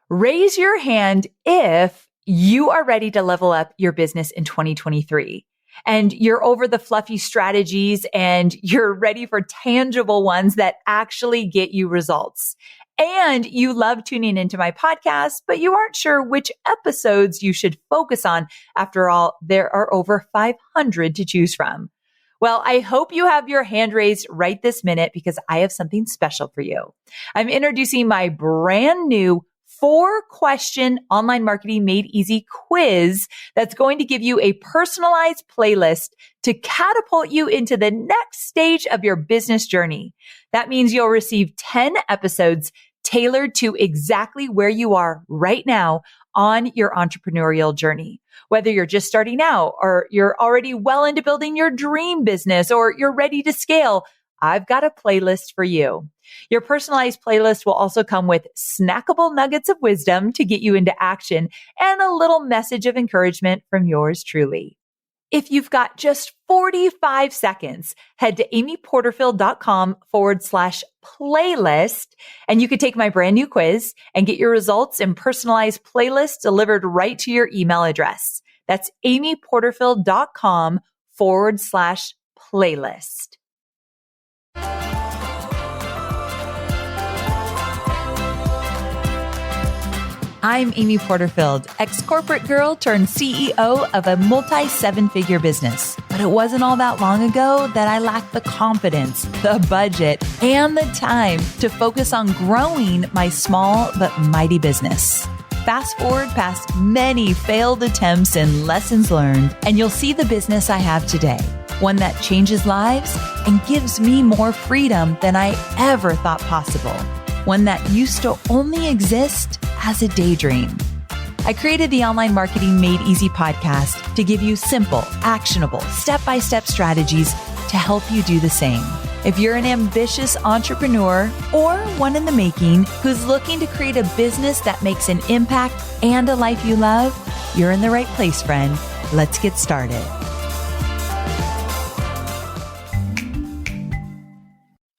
Raise your hand if you are ready to level up your business in 2023 and you're over the fluffy strategies and you're ready for tangible ones that actually get you results. And you love tuning into my podcast, but you aren't sure which episodes you should focus on. After all, there are over 500 to choose from. Well, I hope you have your hand raised right this minute because I have something special for you. I'm introducing my brand new 4-question online marketing made easy quiz that's going to give you a personalized playlist to catapult you into the next stage of your business journey. That means you'll receive 10 episodes tailored to exactly where you are right now on your entrepreneurial journey. Whether you're just starting out or you're already well into building your dream business or you're ready to scale, I've got a playlist for you. Your personalized playlist will also come with snackable nuggets of wisdom to get you into action and a little message of encouragement from yours truly. If you've got just 45 seconds, head to amyporterfield.com/playlist and you can take my brand new quiz and get your results in personalized playlists delivered right to your email address. That's amyporterfield.com/playlist. I'm Amy Porterfield, ex-corporate girl turned CEO of a multi-7-figure business. But it wasn't all that long ago that I lacked the confidence, the budget, and the time to focus on growing my small but mighty business. Fast forward past many failed attempts and lessons learned, and you'll see the business I have today. One that changes lives and gives me more freedom than I ever thought possible. One that used to only exist as a daydream. I created the Online Marketing Made Easy podcast to give you simple, actionable, step-by-step strategies to help you do the same. If you're an ambitious entrepreneur or one in the making who's looking to create a business that makes an impact and a life you love, you're in the right place, friend. Let's get started.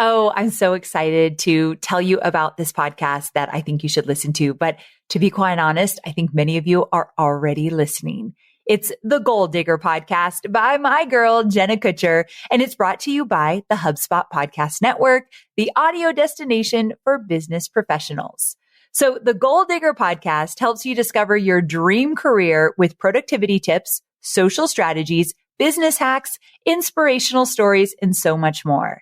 Oh, I'm so excited to tell you about this podcast that I think you should listen to. But to be quite honest, I think many of you are already listening. It's the Goal Digger podcast by my girl, Jenna Kutcher, and it's brought to you by the HubSpot Podcast Network, the audio destination for business professionals. So the Goal Digger podcast helps you discover your dream career with productivity tips, social strategies, business hacks, inspirational stories, and so much more.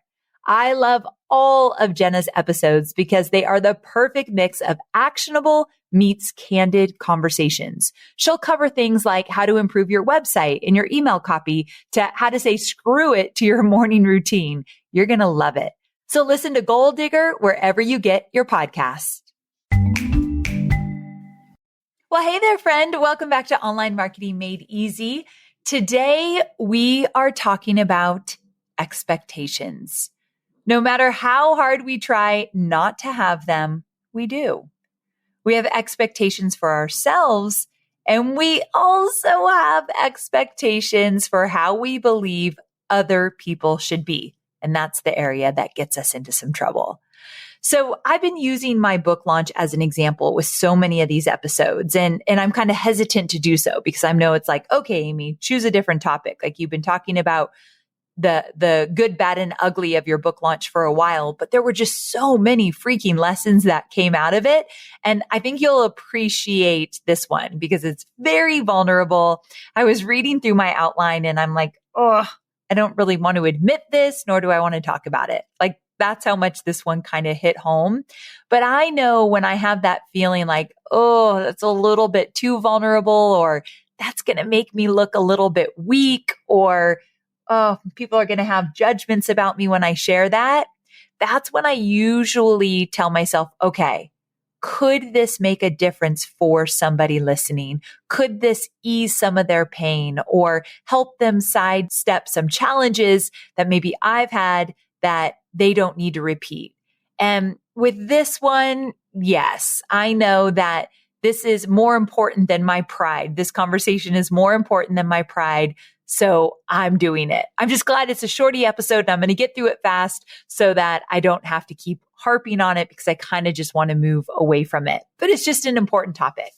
I love all of Jenna's episodes because they are the perfect mix of actionable meets candid conversations. She'll cover things like how to improve your website and your email copy to how to say screw it to your morning routine. You're going to love it. So listen to Goal Digger wherever you get your podcasts. Well, hey there, friend. Welcome back to Online Marketing Made Easy. Today, we are talking about expectations. No matter how hard we try not to have them, we do. We have expectations for ourselves, and we also have expectations for how we believe other people should be. And that's the area that gets us into some trouble. So I've been using my book launch as an example with so many of these episodes, and I'm kind of hesitant to do so because I know it's like, okay, Amy, choose a different topic. Like you've been talking about the good, bad, and ugly of your book launch for a while, but there were just so many freaking lessons that came out of it. And I think you'll appreciate this one because it's very vulnerable. I was reading through my outline and I'm like, oh, I don't really want to admit this, nor do I want to talk about it. Like that's how much this one kind of hit home. But I know when I have that feeling like, oh, that's a little bit too vulnerable, or that's going to make me look a little bit weak, or oh, people are going to have judgments about me when I share that. That's when I usually tell myself, okay, could this make a difference for somebody listening? Could this ease some of their pain or help them sidestep some challenges that maybe I've had that they don't need to repeat? And with this one, yes, I know that this is more important than my pride. This conversation is more important than my pride. So I'm doing it. I'm just glad it's a shorty episode and I'm going to get through it fast so that I don't have to keep harping on it because I kind of just want to move away from it. But it's just an important topic.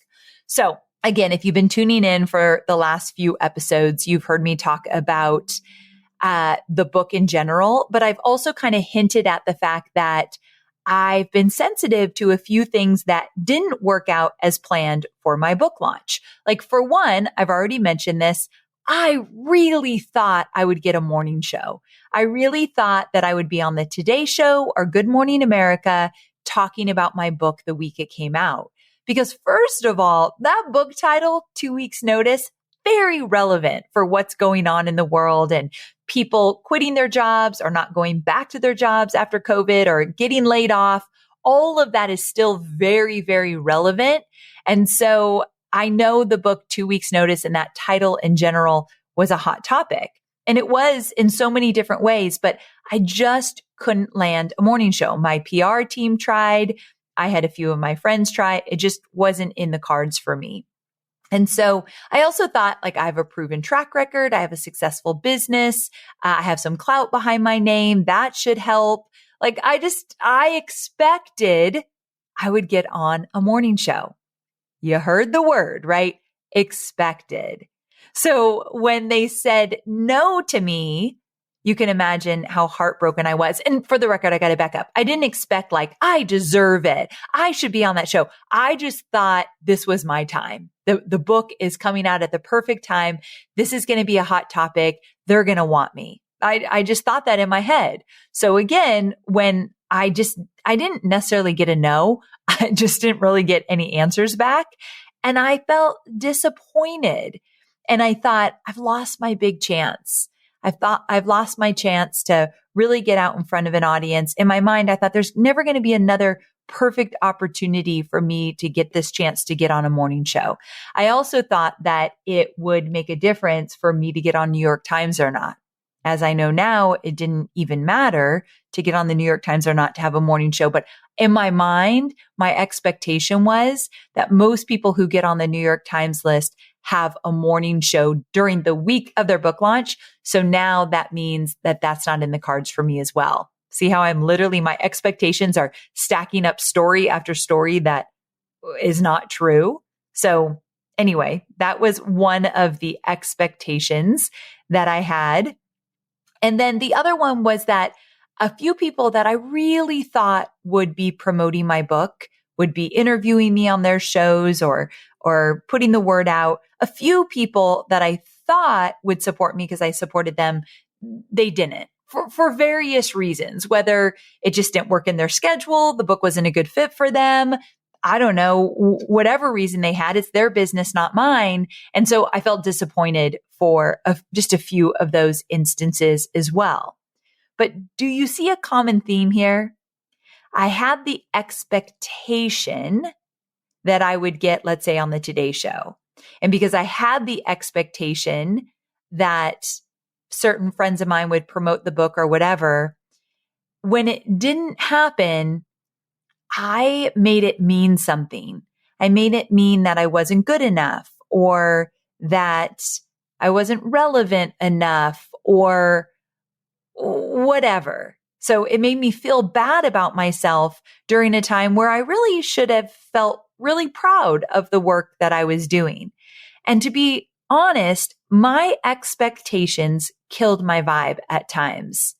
So again, if you've been tuning in for the last few episodes, you've heard me talk about the book in general, but I've also kind of hinted at the fact that I've been sensitive to a few things that didn't work out as planned for my book launch. Like for one, I've already mentioned this. I really thought I would get a morning show. I really thought that I would be on the Today Show or Good Morning America talking about my book the week it came out. Because first of all, that book title, 2 weeks notice, very relevant for what's going on in the world and people quitting their jobs or not going back to their jobs after COVID or getting laid off. All of that is still very, very relevant. And so I know the book 2 weeks notice and that title in general was a hot topic. And it was in so many different ways, but I just couldn't land a morning show. My PR team tried. I had a few of my friends try. It just wasn't in the cards for me. And so I also thought like I have a proven track record. I have a successful business. I have some clout behind my name. That should help. Like I expected I would get on a morning show. You heard the word, right? Expected. So when they said no to me, you can imagine how heartbroken I was. And for the record, I got to back up. I didn't expect like, I deserve it. I should be on that show. I just thought this was my time. The book is coming out at the perfect time. This is going to be a hot topic. They're going to want me. I just thought that in my head. So again, when I didn't necessarily get a no, I just didn't really get any answers back. And I felt disappointed. And I thought, I've lost my big chance. I've lost my chance to really get out in front of an audience. In my mind, I thought there's never going to be another perfect opportunity for me to get this chance to get on a morning show. I also thought that it would make a difference for me to get on New York Times or not. As I know now, it didn't even matter to get on the New York Times or not to have a morning show. But in my mind, my expectation was that most people who get on the New York Times list have a morning show during the week of their book launch. So now that means that that's not in the cards for me as well. See how my expectations are stacking up story after story that is not true. So anyway, that was one of the expectations that I had. And then the other one was that a few people that I really thought would be promoting my book, would be interviewing me on their shows or putting the word out. A few people that I thought would support me because I supported them, they didn't for various reasons, whether it just didn't work in their schedule, the book wasn't a good fit for them. I don't know, whatever reason they had, it's their business, not mine. And so I felt disappointed for just a few of those instances as well. But do you see a common theme here? I had the expectation that I would get, let's say, on the Today Show. And because I had the expectation that certain friends of mine would promote the book or whatever, when it didn't happen, I made it mean something. I made it mean that I wasn't good enough or that I wasn't relevant enough or whatever. So it made me feel bad about myself during a time where I really should have felt really proud of the work that I was doing. And to be honest, my expectations killed my vibe at times.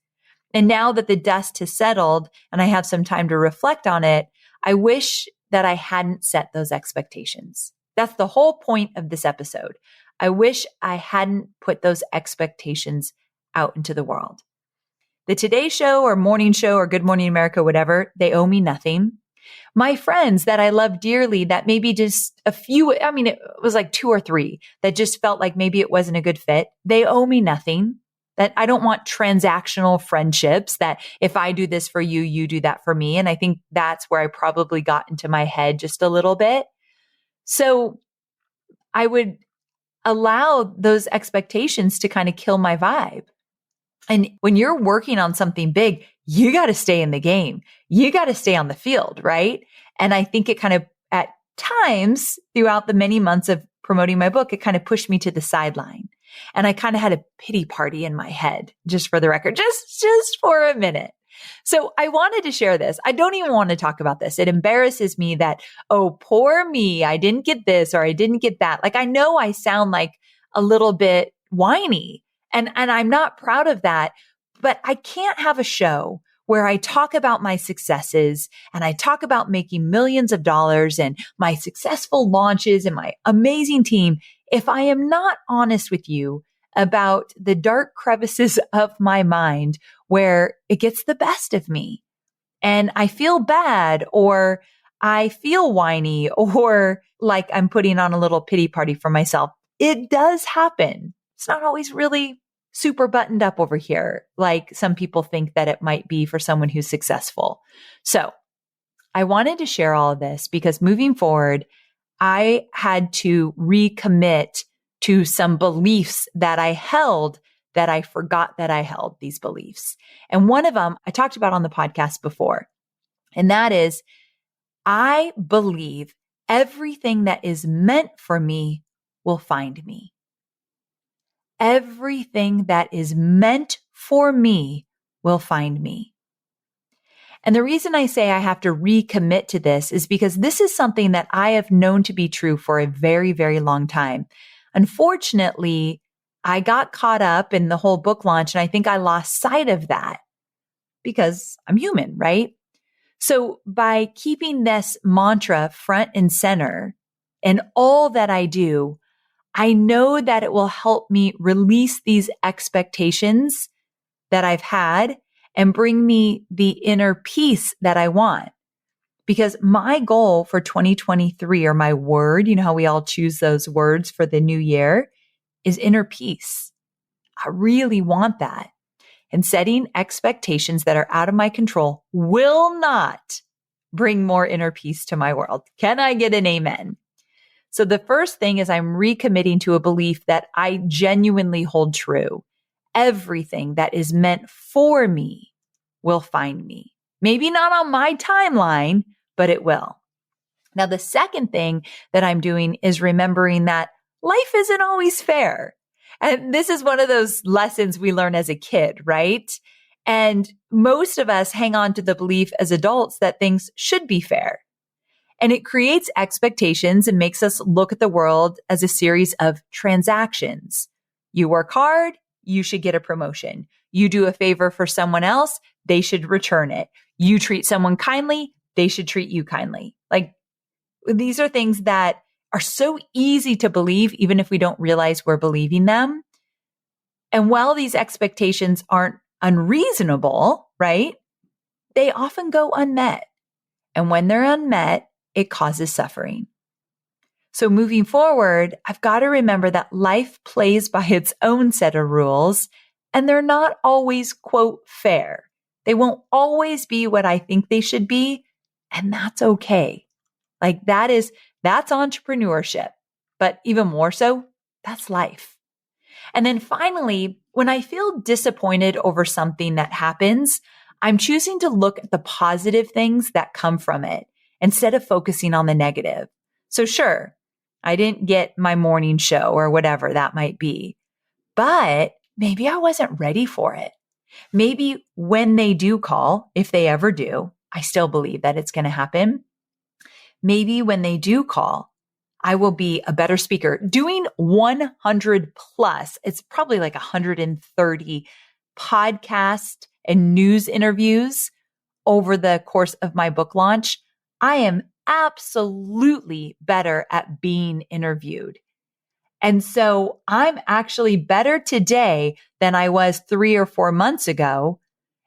And now that the dust has settled and I have some time to reflect on it, I wish that I hadn't set those expectations. That's the whole point of this episode. I wish I hadn't put those expectations out into the world. The Today Show or Morning Show or Good Morning America, whatever, they owe me nothing. My friends that I love dearly, that maybe just a few, it was like 2 or 3 that just felt like maybe it wasn't a good fit. They owe me nothing. That I don't want transactional friendships that if I do this for you, you do that for me. And I think that's where I probably got into my head just a little bit. So I would allow those expectations to kind of kill my vibe. And when you're working on something big, you got to stay in the game. You got to stay on the field, right? And I think it kind of at times throughout the many months of promoting my book, it kind of pushed me to the sideline. And I kind of had a pity party in my head, just for the record, just for a minute. So I wanted to share this. I don't even want to talk about this. It embarrasses me that, oh, poor me, I didn't get this or I didn't get that. Like, I know I sound like a little bit whiny and I'm not proud of that, but I can't have a show where I talk about my successes and I talk about making millions of dollars and my successful launches and my amazing team if I am not honest with you about the dark crevices of my mind where it gets the best of me and I feel bad or I feel whiny or like I'm putting on a little pity party for myself. It does happen. It's not always really super buttoned up over here, like some people think that it might be for someone who's successful. So I wanted to share all of this because moving forward, I had to recommit to some beliefs that I held that I forgot that I held these beliefs. And one of them I talked about on the podcast before, and that is I believe everything that is meant for me will find me. Everything that is meant for me will find me. And the reason I say I have to recommit to this is because this is something that I have known to be true for a very, very long time. Unfortunately, I got caught up in the whole book launch and I think I lost sight of that because I'm human, right? So by keeping this mantra front and center in all that I do, I know that it will help me release these expectations that I've had and bring me the inner peace that I want. Because my goal for 2023, or my word, you know how we all choose those words for the new year, is inner peace. I really want that. And setting expectations that are out of my control will not bring more inner peace to my world. Can I get an amen? So the first thing is I'm recommitting to a belief that I genuinely hold true. Everything that is meant for me will find me. Maybe not on my timeline, but it will. Now, the second thing that I'm doing is remembering that life isn't always fair. And this is one of those lessons we learn as a kid, right? And most of us hang on to the belief as adults that things should be fair. And it creates expectations and makes us look at the world as a series of transactions. You work hard, you should get a promotion. You do a favor for someone else, they should return it. You treat someone kindly, they should treat you kindly. Like, these are things that are so easy to believe, even if we don't realize we're believing them. And while these expectations aren't unreasonable, right? They often go unmet. And when they're unmet, it causes suffering. So moving forward, I've got to remember that life plays by its own set of rules, and they're not always, quote, fair. They won't always be what I think they should be, and that's okay. Like that's entrepreneurship, but even more so, that's life. And then finally, when I feel disappointed over something that happens, I'm choosing to look at the positive things that come from it instead of focusing on the negative. So sure, I didn't get my morning show or whatever that might be, but maybe I wasn't ready for it. Maybe when they do call, if they ever do, I still believe that it's going to happen. Maybe when they do call, I will be a better speaker. Doing 100 plus, it's probably like 130 podcast and news interviews over the course of my book launch. I am absolutely better at being interviewed. And so I'm actually better today than I was 3 or 4 months ago.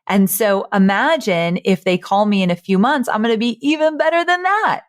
And so imagine if they call me in a few months, I'm going to be even better than that.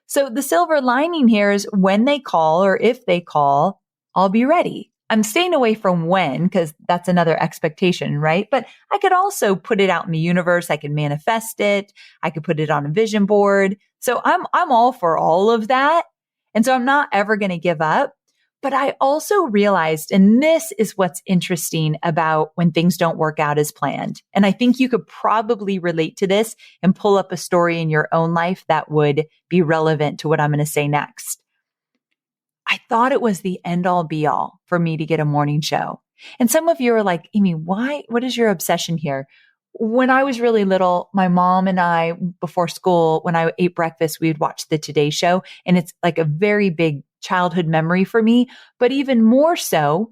So the silver lining here is when they call, or if they call, I'll be ready. I'm staying away from when, because that's another expectation, right? But I could also put it out in the universe. I could manifest it. I could put it on a vision board. So I'm all for all of that. And so I'm not ever going to give up. But I also realized, and this is what's interesting about when things don't work out as planned. And I think you could probably relate to this and pull up a story in your own life that would be relevant to what I'm going to say next. I thought it was the end all be all for me to get a morning show. And some of you are like, Amy, why? What is your obsession here? When I was really little, my mom and I, before school, when I ate breakfast, we would watch the Today Show. And it's like a very big childhood memory for me. But even more so,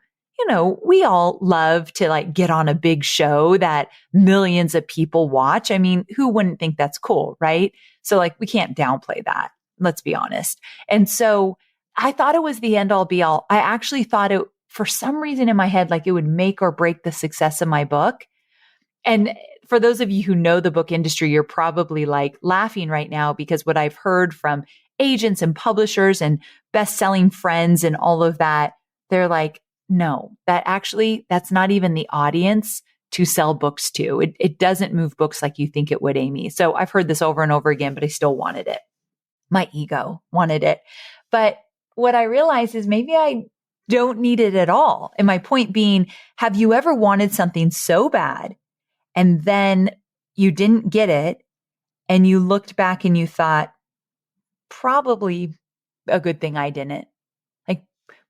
we all love to like get on a big show that millions of people watch. I mean, who wouldn't think that's cool, right? So like, we can't downplay that. Let's be honest. And so I thought it was the end all be all. I actually thought it, for some reason in my head, like it would make or break the success of my book. And for those of you who know the book industry, you're probably like laughing right now because what I've heard from agents and publishers and best-selling friends and all of that, they're like, no, that's not even the audience to sell books to. It doesn't move books like you think it would, Amy. So I've heard this over and over again, but I still wanted it. My ego wanted it. But what I realized is maybe I don't need it at all. And my point being, have you ever wanted something so bad and then you didn't get it and you looked back and you thought, probably a good thing I didn't, like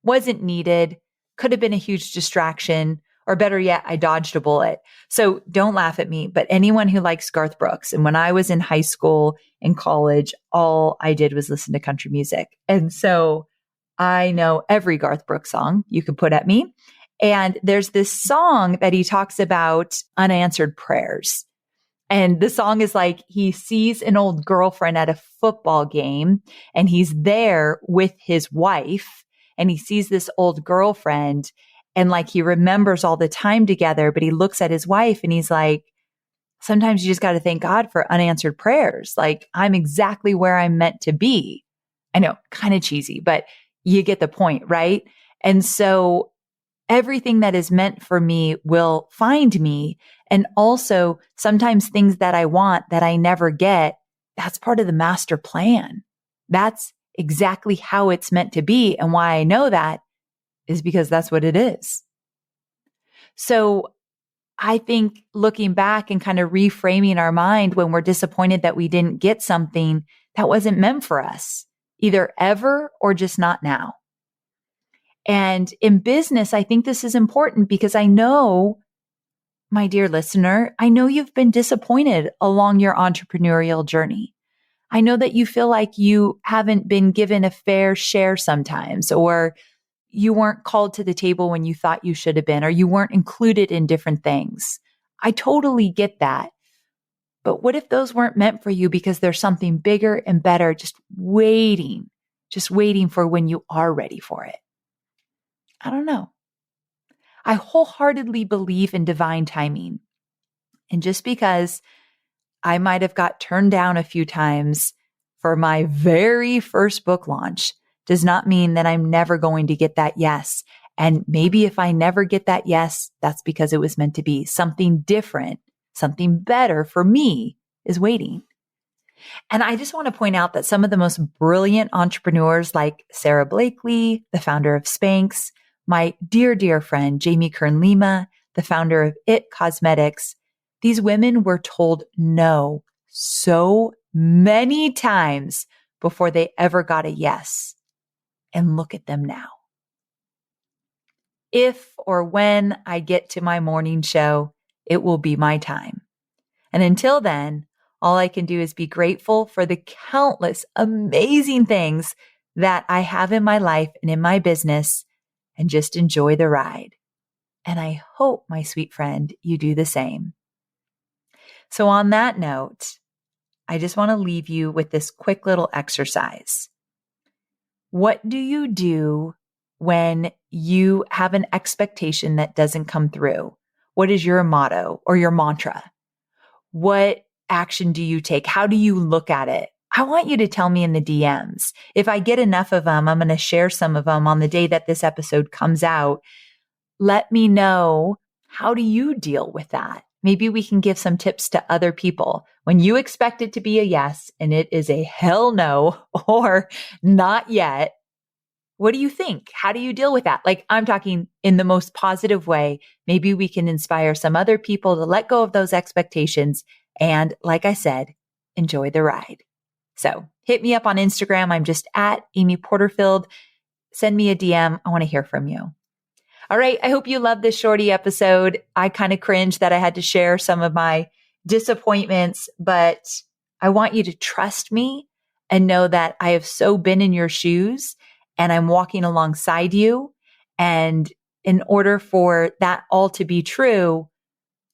wasn't needed, could have been a huge distraction, or better yet, I dodged a bullet. So don't laugh at me, but anyone who likes Garth Brooks, and when I was in high school and college, all I did was listen to country music. And so I know every Garth Brooks song you could put at me. And there's this song that he talks about unanswered prayers. And the song is like, he sees an old girlfriend at a football game and he's there with his wife and he sees this old girlfriend and like he remembers all the time together, but he looks at his wife and he's like, sometimes you just got to thank God for unanswered prayers. Like I'm exactly where I'm meant to be. I know, kind of cheesy, but you get the point, right? And so everything that is meant for me will find me. And also sometimes things that I want that I never get, that's part of the master plan. That's exactly how it's meant to be. And why I know that is because that's what it is. So I think looking back and kind of reframing our mind when we're disappointed that we didn't get something that wasn't meant for us, either ever or just not now. And in business, I think this is important because I know, my dear listener, I know you've been disappointed along your entrepreneurial journey. I know that you feel like you haven't been given a fair share sometimes, or you weren't called to the table when you thought you should have been, or you weren't included in different things. I totally get that. But what if those weren't meant for you because there's something bigger and better just waiting for when you are ready for it? I don't know. I wholeheartedly believe in divine timing. And just because I might have got turned down a few times for my very first book launch does not mean that I'm never going to get that yes. And maybe if I never get that yes, that's because it was meant to be. Something different, something better for me is waiting. And I just want to point out that some of the most brilliant entrepreneurs like Sarah Blakely, the founder of Spanx, my dear, dear friend, Jamie Kern-Lima, the founder of It Cosmetics, these women were told no so many times before they ever got a yes. And look at them now. If or when I get to my morning show, it will be my time. And until then, all I can do is be grateful for the countless amazing things that I have in my life and in my business, and just enjoy the ride. And I hope, my sweet friend, you do the same. So on that note, I just want to leave you with this quick little exercise. What do you do when you have an expectation that doesn't come through? What is your motto or your mantra? What action do you take? How do you look at it? I want you to tell me in the DMs. If I get enough of them, I'm going to share some of them on the day that this episode comes out. Let me know, how do you deal with that? Maybe we can give some tips to other people. When you expect it to be a yes and it is a hell no or not yet, what do you think? How do you deal with that? Like, I'm talking in the most positive way. Maybe we can inspire some other people to let go of those expectations. And like I said, enjoy the ride. So hit me up on Instagram. I'm just at Amy Porterfield. send me a DM. I want to hear from you. All right. I hope you love this shorty episode. I kind of cringe that I had to share some of my disappointments, but I want you to trust me and know that I have so been in your shoes and I'm walking alongside you. And in order for that all to be true,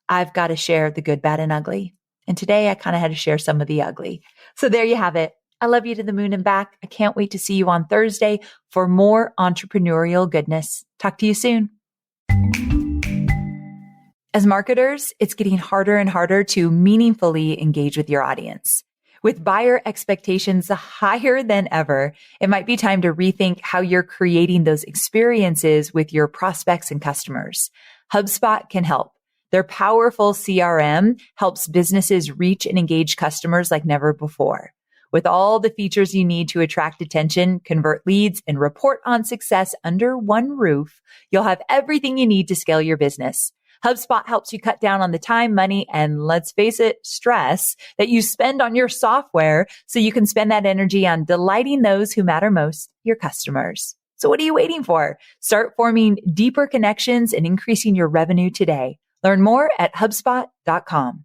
I've got to share the good, bad, and ugly. And today I kind of had to share some of the ugly. So there you have it. I love you to the moon and back. I can't wait to see you on Thursday for more entrepreneurial goodness. Talk to you soon. As marketers, it's getting harder and harder to meaningfully engage with your audience. With buyer expectations higher than ever, it might be time to rethink how you're creating those experiences with your prospects and customers. HubSpot can help. Their powerful CRM helps businesses reach and engage customers like never before. With all the features you need to attract attention, convert leads, and report on success under one roof, you'll have everything you need to scale your business. HubSpot helps you cut down on the time, money, and let's face it, stress that you spend on your software so you can spend that energy on delighting those who matter most, your customers. So what are you waiting for? Start forming deeper connections and increasing your revenue today. Learn more at HubSpot.com.